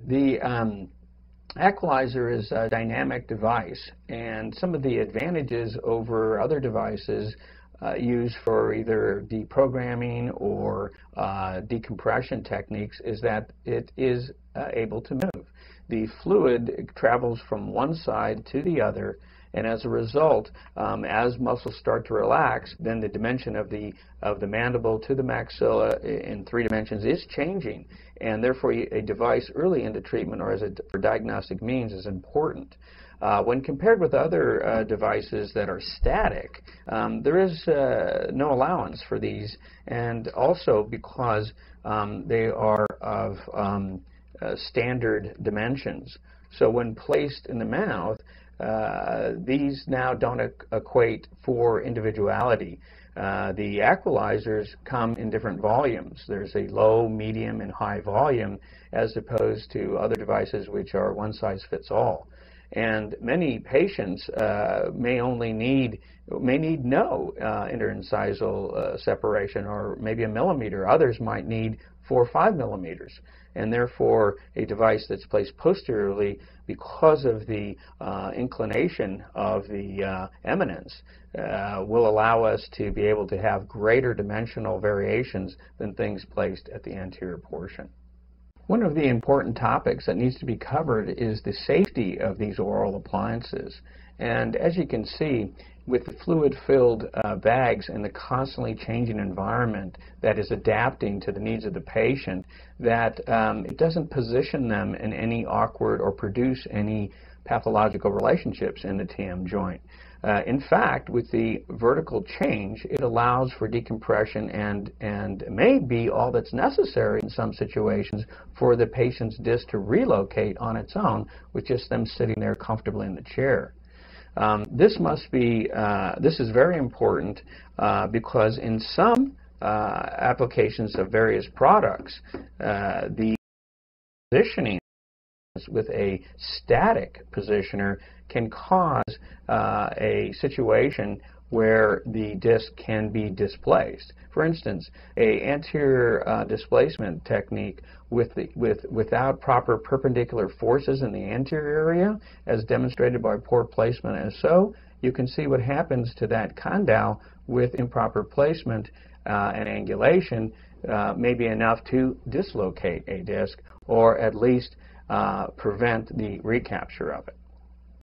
The Aqualizer is a dynamic device, and some of the advantages over other devices used for either deprogramming or decompression techniques is that it is able to move. The fluid travels from one side to the other, and as a result, as muscles start to relax, then the dimension of the mandible to the maxilla in 3 dimensions is changing, and therefore a device early into treatment or for diagnostic means is important. When compared with other devices that are static, there is no allowance for these, and also because they are of standard dimensions. So when placed in the mouth, these now don't equate for individuality. The Aqualizers come in different volumes. There's a low, medium, and high volume as opposed to other devices which are one size fits all. And many patients may need no interincisal separation, or maybe a millimeter. Others might need 4 or 5 millimeters, and therefore a device that's placed posteriorly, because of the inclination of the eminence, will allow us to be able to have greater dimensional variations than things placed at the anterior portion. One of the important topics that needs to be covered is the safety of these oral appliances. And as you can see, with the fluid-filled bags and the constantly changing environment that is adapting to the needs of the patient, that it doesn't position them in any awkward or produce any pathological relationships in the TM joint. In fact, with the vertical change, it allows for decompression and may be all that's necessary in some situations for the patient's disc to relocate on its own with just them sitting there comfortably in the chair. This is very important because in some applications of various products, the positioning with a static positioner can cause a situation where the disc can be displaced. For instance, an anterior displacement technique without proper perpendicular forces in the anterior area, as demonstrated by poor placement as so, you can see what happens to that condyle with improper placement and angulation may be enough to dislocate a disc, or at least prevent the recapture of it.